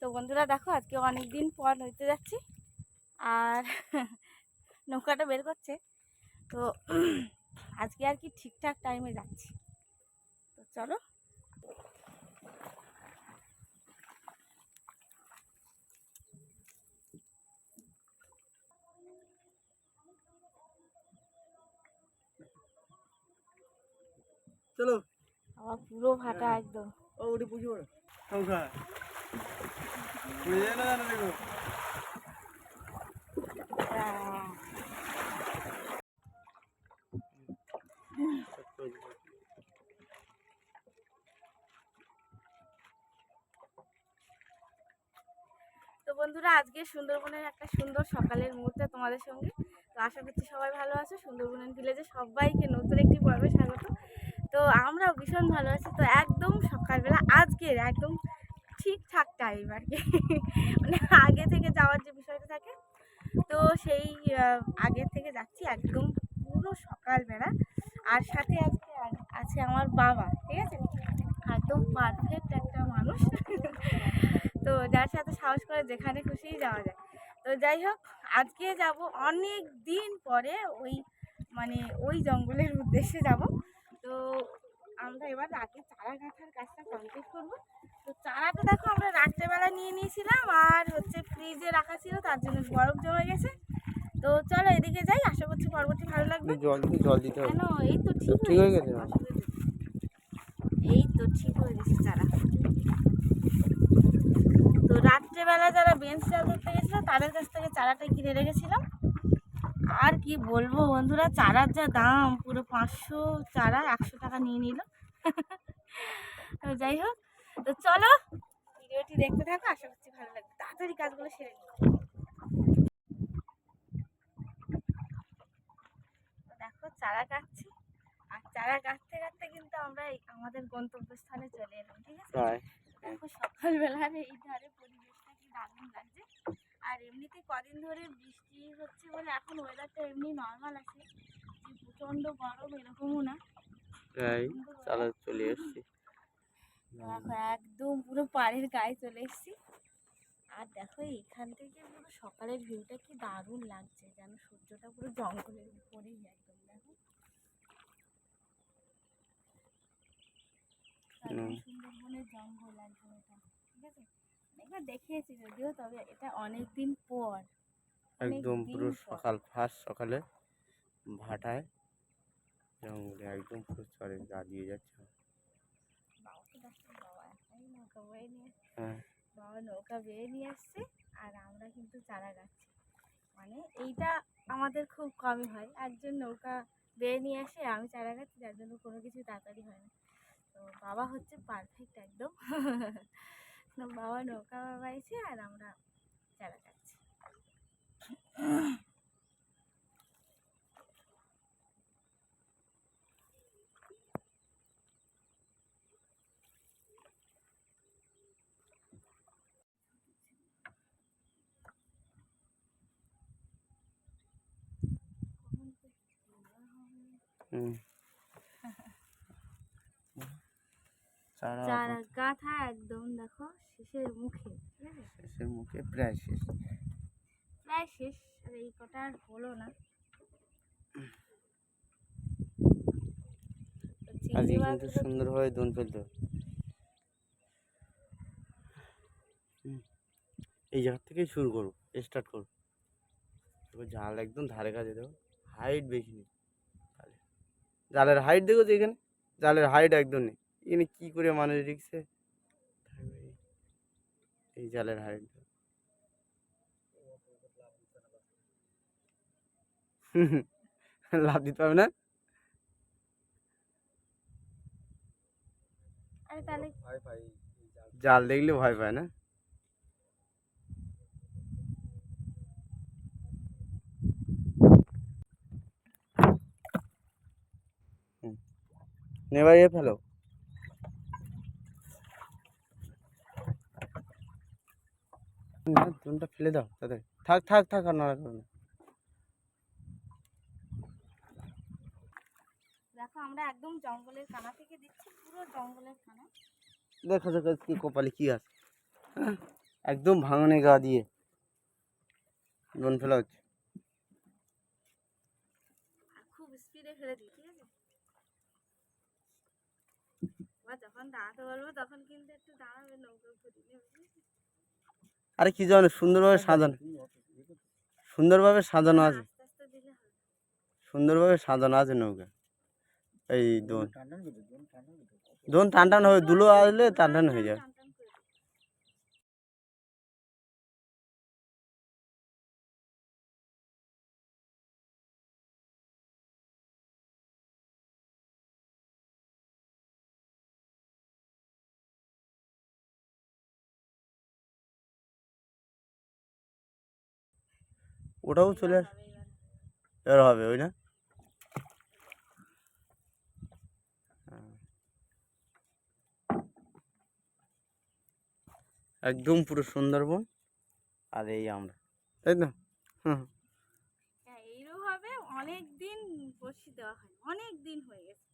তো বন্ধুরা দেখো আজকে অনেক দিন পর নদীতে যাচ্ছি আর নৌকাটা বের করছে। তো আজকে আর কি ঠিকঠাক টাইমে যাচ্ছি। তো চলো। চলো আবার পুরো ফাটা একদম। ও ওটি পুজো নৌকা পুজো না জানো দেখো। তো বন্ধুরা আজকে সুন্দরবনের একটা সুন্দর সকালের মুহূর্তে তোমাদের সঙ্গে। তো আশা করছি সবাই ভালো আছো। সুন্দরবনের ভিলেজে সবাইকে নতুন একটি পর্বে স্বাগত। তো আমরাও ভীষণ ভালো আছি। তো একদম সকালবেলা আজকের একদম ঠিকঠাক টাইম আর কি মানে আগে থেকে যাওয়ার যে বিষয়টা থাকে, তো সেই আগের থেকে যাচ্ছি একদম পুরো সকালবেলা। আর সাথে আজকে আছে আমার বাবা, ঠিক আছে, একদম পারফেক্ট একটা মানুষ তো যার সাথে সাহস করে যেখানে খুশিই যাওয়া যায়। তো যাই হোক, আজকে যাব অনেক দিন পরে ওই জঙ্গলের উদ্দেশ্যে যাব। তো আমরা এবার আগে চারা গাঁথার কাজটা কমপ্লিট করবো। তো চারাটা দেখো আমরা রাত্রেবেলা নিয়ে নিয়েছিলাম, আর হচ্ছে ফ্রিজে রাখা ছিল, তার জন্য বরফ জমে গেছে। তো চলো এদিকে যাই, আশা করছি পরবর্তী ভালো লাগবে। জল দিতে হবে। কেন এই তো ঠিক হয়ে গেছে, এই তো ঠিক হয়ে গেছে চারা। তো রাত্রেবেলা যারা বেঞ্চ চাল করতে গেছিলো তাদের কাছ থেকে চারাটা কিনে রেখেছিলাম। আর কি বলবো বন্ধুরা, চারার যা দাম, পুরো 500 চারা 100 টাকা নিয়ে নিল তো যাই হোক, তো চলো ভিডিওটি দেখতে থাকো, আশা করছি ভালো লাগবে। তাড়াতাড়ি কাজগুলো সেরে নিই। দেখো চারা কাটছি, আর চারা কাটতে কাটতে কিন্তু আমরা আমাদের গন্তব্যস্থানে চলে এলাম, ঠিক আছে। দেখো সকালবেলার এই ধারে পরিবেশটা কি দারুণ লাগছে। আর এমনিতে কদিন ধরে বৃষ্টি হচ্ছে বলে এখন ওয়েদারটা এমনি নর্মাল আছে, প্রচন্ড গরম এরকমও না। চলে এসছি দেখো একদম পুরো পাড়ের গায়ে চলে এসছি। আর দেখো এখান থেকে পুরো সকালের ভিউটা কি দারুণ লাগছে, যেন সূর্যটা পুরো জঙ্গলের উপরেই একদম। দেখো সুন্দরবনের জঙ্গল একদম এটা, ঠিক আছে। একবার দেখিয়েছি যদিও, তবে এটা অনেক দিন পর, একদম পুরো সকাল ফার্স্ট সকালে ভাটায় জঙ্গলে একদম পুরো চরে গা দিয়ে যাচ্ছে। বাবা নৌকা বেয়ে নিয়ে আসছে আর আমরা কিন্তু চারা গাচ্ছি। মানে এইটা আমাদের খুব কমই হয়, একজন নৌকা বেয়ে নিয়ে আসে, আমি চারা গাচ্ছি, যার জন্য কোনো কিছু তাড়াতাড়ি হয় না। তো বাবা হচ্ছে পারফেক্ট একদম বাবা নৌকা বাইছে আর আমরা চারা গাচ্ছি। চারা গাঁথা একদম দেখো শেষের মুখে, ঠিক আছে, শেষের মুখে প্রায় শেষ। প্রায় শেষ, আর এই কটা আর হলো না। আজকে কিন্তু সুন্দরভাবে দোন ফেলতে হবে। এই জায়গা থেকেই শুরু করবো, স্টার্ট করবো। জাল একদম ধারে কাছে দেবো, হাইট বেশি নেই। জালের হাইট দেখো তো, এখানে জালের হাইট একদম নেই। এখানে কী করে মানুষ রিক্সে এই জালের হাইট লাভ দিতে পারবে না। জাল দেখলে ভয় পায় না। এবার এ ফেলো, জোনটা ফেলে দাও তাদের। থাক থাক থাক, আর নাড়া করো না। দেখো আমরা একদম জঙ্গলের কানা থেকে দিচ্ছি, পুরো জঙ্গলের কানা। দেখো দেখো কি কপালে কি আছে। একদম ভাঙনে গা দিয়ে দোন ফেলা হচ্ছে। আর খুব স্পিডে ফেলে দিই, ঠিক আছে? বা যখন দাঁড়াতে বলবো তখন কিন্তু একটু দাঁড়াবে, নৌকা ঘুরিয়ে নেবে। আরে কি জানো, সুন্দরভাবে সাজানো, সুন্দরভাবে সাজানো আছে, আস্তে আস্তে দিলে হবে। সুন্দরভাবে সাজানো আছে নৌকা। এই দোন দোন টান টান হবে, দুলো আসলে টান টান হয়ে যাবে। টান টান করে দিই। ওটাও চলে এবার আস, হবে, এবার এবার হবে ওই না। একদম পুরো সুন্দরবন আর এই আমরা, তাই তো? হুম। হ্যাঁ, এইরকমভাবে অনেক দিন বসি দেওয়া হয়, অনেক দিন হয়ে গেছে।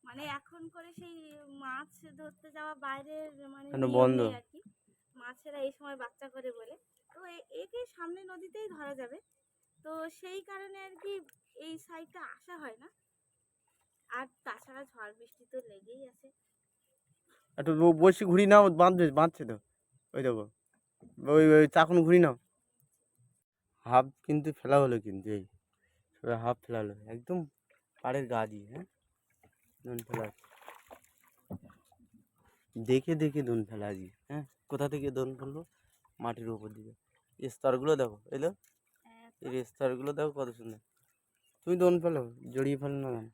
মানে এখন করে সেই মাছ ধরতে যাওয়া বাইরের মানে কেন নিয়ম বন্ধ? নেই আর কি। মাছেরা এই সময় বাচ্চা করে বলে, তো একে সামনে নদীতেই ধরা যাবে। তো সেই কারণে আর কি এই সাইডটা আসা হয় না। আর তাছাড়া ঝড় বৃষ্টি তো লেগেই আছে। একটু বসি ঘুরি নাও, বাঁধবে, বাঁধছে তো, ওই দেখো, ওই ওই চাকুন ঘুরি নাও। হাফ কিন্তু ফেলা হলো, কিন্তু এই সবাই হাফ ফেলা হলো একদম পাড়ের গা দিয়ে। হ্যাঁ, দোন ফেলা আছে। দেখে দেখে দোন ফেলা আজকে। হ্যাঁ, কোথা থেকে দোন ফেলবো? মাটির উপর দিকে স্তরগুলো দেখো, এলো এর স্তরগুলো দেখো কত সুন্দর। তুমি দোন ফেলো, জড়িয়ে ফেলো না কেন?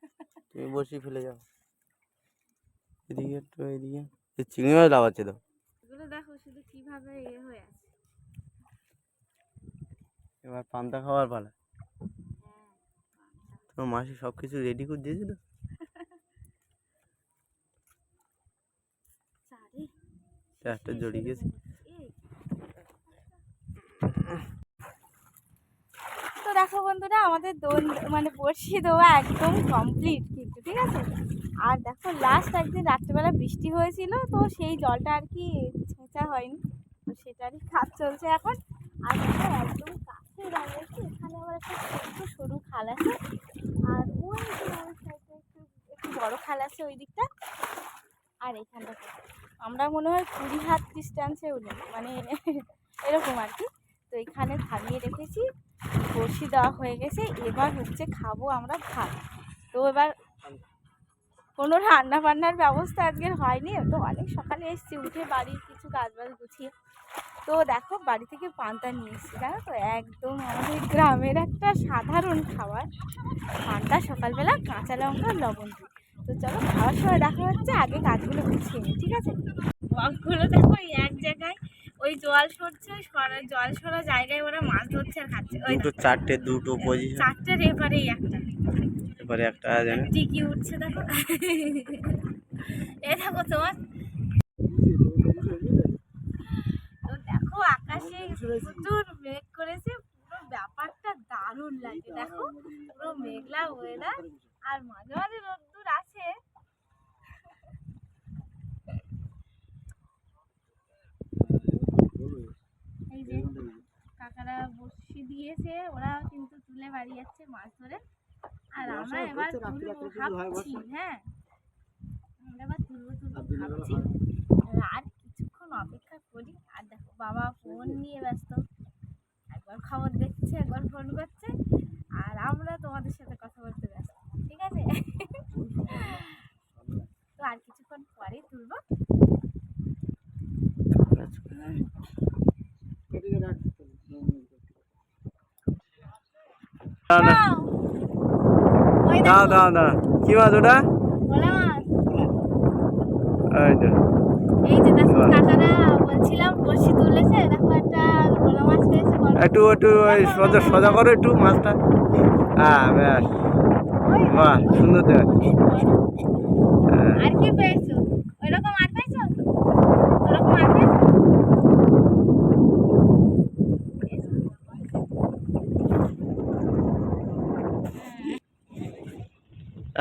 তুমি বসি ফেলে যাও এদিকে একটু, এইদিকে এই চিংড়ি মাছ লাফাচ্ছে তো। এগুলো দেখো শুধু কিভাবে হয়ে আছে। এবার পান্তা খাওয়ার পালা। হ্যাঁ, তোমার মাসি সব কিছু রেডি করে দিয়েছে তো? চারে একটা জড়িয়ে গেছে। এই তো দেখো বন্ধুরা, আমাদের দোন মানে বড়শি দেওয়া একদম কমপ্লিট কিন্তু, ঠিক আছে? আর দেখো লাস্ট একদিন রাত্রিবেলা বৃষ্টি হয়েছিল, তো সেই জলটা আর কি ছেঁচা হয়নি, তো সেটারই কাজ চলছে এখন। আর দেখো একদম কাছে দাঁড়িয়েছি, এখানে আবার একটা ছোট্ট সরু খাল আছে, আর ওই যে ওই সাইডে একটু একটু বড় খাল আছে ওই দিকটা। আর এখানটা আমরা মনে হয় 20 হাত ডিস্ট্যান্সে উঠি, মানে এরকম আর কি। তো এখানে থামিয়ে রেখেছি, বড়শি দেওয়া হয়ে গেছে, এবার হচ্ছে খাবো আমরা ভাত। তো এবার কোনো রান্না বান্নার ব্যবস্থা আজকের হয়নি, তো অনেক সকালে এসেছি, উঠে বাড়ির কিছু কাজবাজ গুছিয়ে। তো দেখো বাড়ি থেকে পান্তা নিয়ে এসেছি, জানো তো, একদম আমাদের গ্রামের একটা সাধারণ খাবার পান্তা, সকালবেলা কাঁচা লঙ্কা লবণ দিয়ে। তো চলো খাওয়ার সময় দেখা হচ্ছে, আগে কাজগুলো গুছিয়ে নিই, ঠিক আছে? বকগুলো দেখো এক জায়গায় ওই জল সরছে, জল সরা জায়গায় ওরা মাছ ধরছে আর খাচ্ছে। ওই দুটো চারটে, দুটো পজিশন, চারটের এপারেই একটা, এবারে একটা জানে। টিকি উঠছে দেখো। এ দেখো তোমার, তো দেখো আকাশে প্রচুর মেঘ করেছে, পুরো ব্যাপারটা দারুণ লাগে। দেখো পুরো মেঘলা ওয়েদার, আর মাঝে মাঝে রোদ্দুর আছে। এই যে কাকারা বড়শি দিয়েছে, ওরা কিন্তু তুলে বাড়ি যাচ্ছে মাছ ধরে, আর আমরা এবার তুলবো ভাবছি। হ্যাঁ, আমরা এবার তুলবো ভাবছি। আর কিছুক্ষণ অপেক্ষা করি। আর দেখো বাবা ফোন নিয়ে ব্যস্ত, একবার খবর দেখছে, একবার ফোন করছে, আর আমরা তোমাদের সাথে কথা বলতে ব্যস্ত, ঠিক আছে? তো আর কিছুক্ষণ পরেই তুলবো। দাও, ওই দাও দেখো, দাও দাও, কি মাছ ওটা? ভোলা মাছ। এই তো। এই যে দেখো কাকারা বলছিলাম বড়শি তুলেছে, দেখো একটা ভোলা মাছ পেয়েছে, বড়। একটু একটু ওই সোজা সোজা করো একটু মাছটা। হ্যাঁ ব্যাস, ওই বাহ সুন্দর দেখ। আর কি পেয়েছো? ওইরকম আর পেয়েছো? ওরকম আর পেয়েছো?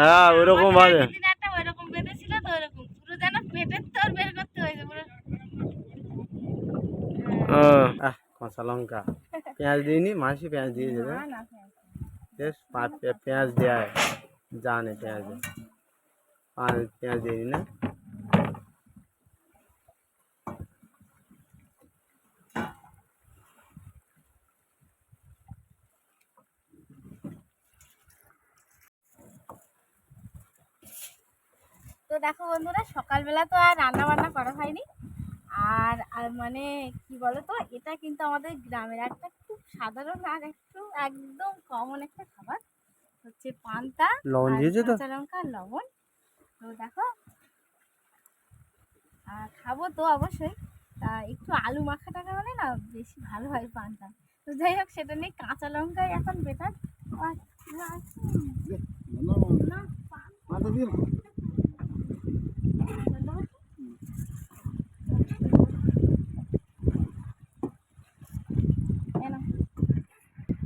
হ্যাঁ ওইরকম ভাবে। আগের দিন একটা ওইরকম বেঁধেছিল, তো ওইরকম পুরো যেন পেটের তোর বের করতে হয়েছে পুরো। কাঁচা লঙ্কা পেঁয়াজ দিইনি, মাসি পেঁয়াজ দিয়েছে না না পেঁয়াজ বেশ পেঁয়াজ দেয়, জানে পেঁয়াজ দেয়। পেঁয়াজ দিইনি না। তো দেখো বন্ধুরা, সকালবেলা তো আর রান্না বান্না করা হয়নি। আর মানে কি বলতো, এটা কিন্তু আমাদের গ্রামের একটা খুব সাধারণ আর একটু একদম কমন একটা খাবার হচ্ছে পান্তা লবণ আর দিয়েছে তো? কাঁচা লঙ্কা আর লবণ। তো দেখো, আর খাবো তো অবশ্যই। তা একটু আলু মাখা টাকা হলে না বেশি ভালো হয় পান্তা। তো যাই হোক, সেটা নিয়ে কাঁচা লঙ্কাই এখন বেটার। না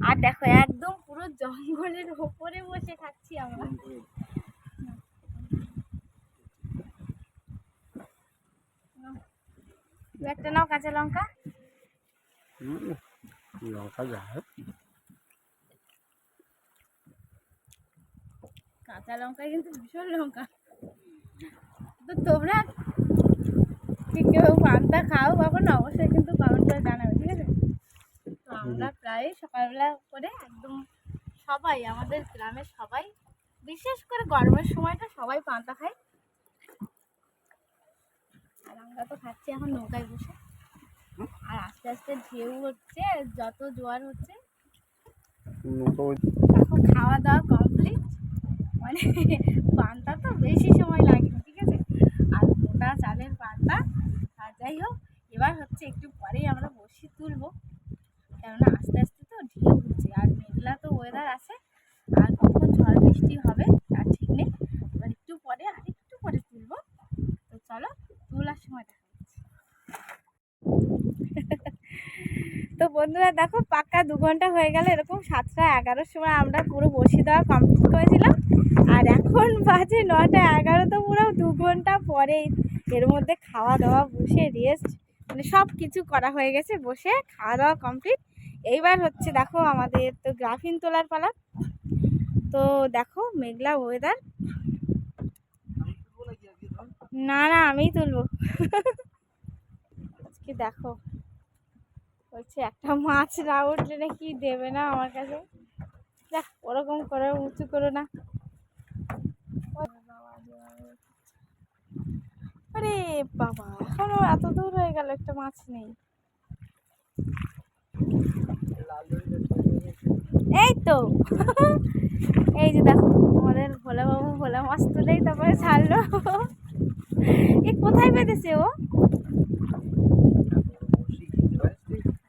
আর দেখো, একদম পুরো জঙ্গলের ওপরে বসে খাচ্ছি আমরা। দু একটা নাও কাঁচা লঙ্কা। লঙ্কা যায় কাঁচা লঙ্কা কিন্তু ভীষণ লঙ্কা। তো তোমরা কি কেউ পান্তা খাও কখন, অবশ্যই কিন্তু কমেন্ট করে জানাবে, ঠিক আছে? তো আমরা প্রায় সকালবেলা করে একদম সবাই, আমাদের গ্রামের সবাই, বিশেষ করে গরমের সময়টা সবাই পান্তা খায়। আর আমরা তো খাচ্ছি এখন নৌকায় বসে। আর আস্তে আস্তে ঢেউ হচ্ছে, যত জোয়ার হচ্ছে। এখন খাওয়া দাওয়া কমপ্লিট, মানে পান্তা তো বেশি সময় লাগেনি, ঠিক আছে? আর মোটা চালের পান্তা। আর যাই হোক, এবার হচ্ছে একটু পরেই আমরা বসি তুলবো, কেননা আস্তে আস্তে তো ঢেউ হচ্ছে আর মেঘলা তো ওয়েদার আছে। আর কখন ঝড় বৃষ্টি হবে তার ঠিক নেই। এবার একটু পরে, আর একটু পরে তুলবো। তো চলো, তোলার সময় দেখা যাচ্ছে। তো বন্ধুরা দেখো, পাক্কা 2 ঘন্টা হয়ে গেল। এরকম 7টা 11-র সময় আমরা পুরো বসি দেওয়া কমপ্লিট করেছিলাম। আর এখন বাজে 9টা 11, তো পুরো 2 ঘন্টা পরেই এর মধ্যে খাওয়া দাওয়া, বসে রেস্ট, মানে সব কিছু করা হয়ে গেছে। বসে খাওয়া দাওয়া কমপ্লিট। এইবার হচ্ছে দেখো, আমাদের তো গ্রাফিন তোলার পালা। তো দেখো, মেঘলা ওয়েদার। না না, আমিই তুলবো। আজকে দেখো, বলছে একটা মাছ না উঠলে নাকি দেবে না আমার কাছে। দেখ, ওরকম করে উঁচু করো না। আরে বাবা, এখনো এত দূর হয়ে গেল, একটা মাছ নেই। এই তো এই যে দেখো, আমাদের ভোলা বাবু ভোলা মাছ তুলেই তারপরে ছাড়লো। এ কোথায় পেতেছে ও?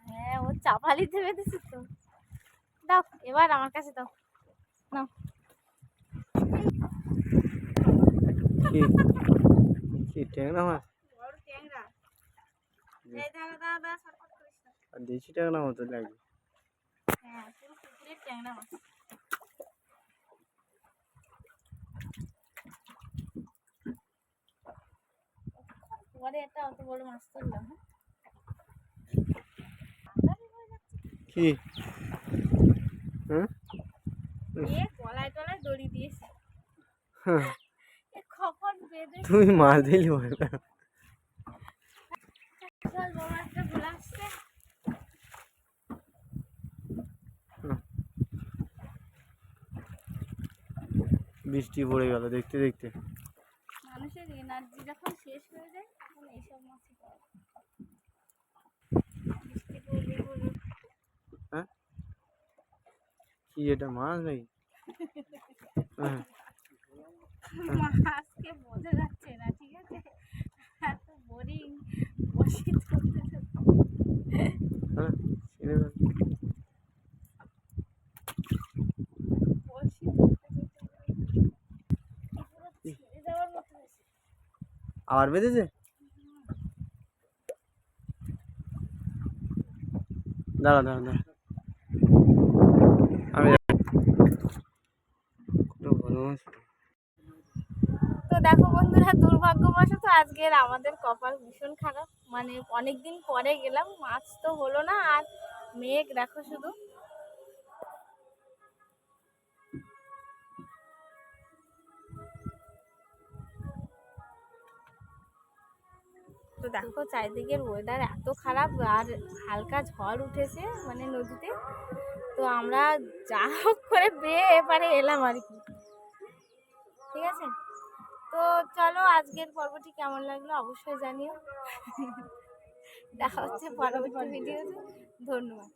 হ্যাঁ, ও চাপালিতে পেতেছে তো। দাও, এবার আমার কাছে দাও, নাও। কি ট্যাংরা মাছ? বড় ট্যাংরা। এই দাও দাও দাও, শর্টকাট করিস না। আর দেশি ট্যাংরা মতো লাগে। হ্যাঁ, পুরো পুকুরের ট্যাংরা মাছ। পরে একটা অত বড় মাছ তুললাম। কি হ্যাঁ? এ গলায় টলায় দড়ি দিয়েছে। এ কখন বেঁধে তুমি মাছ দিলি বলে না। চল, বড় একটা ভোলা আসছে। বৃষ্টি পড়ে গেল দেখতে দেখতে। মানুষের এনার্জি যখন শেষ হয়ে যায় তখন এইসব মাছই পাওয়া যায়। বৃষ্টি পড়বে বলে। হ্যাঁ, কি এটা মাছ নাকি? হ্যাঁ, মাছকে বোঝা যাচ্ছে না, ঠিক আছে? এত বোরিং, বসে চলতে হ্যাঁ, চিনে গেল। বসে চলতে পুরো ছেড়ে যাওয়ার মতো হয়েছে। আবার বেঁধেছে? দাঁড়া দাঁড়া দাঁড়া, আমি ভালো মাছ। তো দেখো বন্ধুরা, দুর্ভাগ্যবশত আজকের আমাদের কপাল ভীষণ খারাপ, মানে অনেক দিন পরে গেলাম, মাছ তো হলো না, আর মেঘ দেখো শুধু। তো দেখো চারিদিকের ওয়েদার এত খারাপ, আর হালকা ঝড় উঠেছে মানে নদীতে। তো আমরা যা হোক করে বেয়ে এপারে এলাম আর কি। ঠিক আছে, তো চলো আজকের পর্বটি কেমন লাগলো অবশ্যই জানিও। দেখা হচ্ছে পরবর্তী ভিডিওতে। ধন্যবাদ।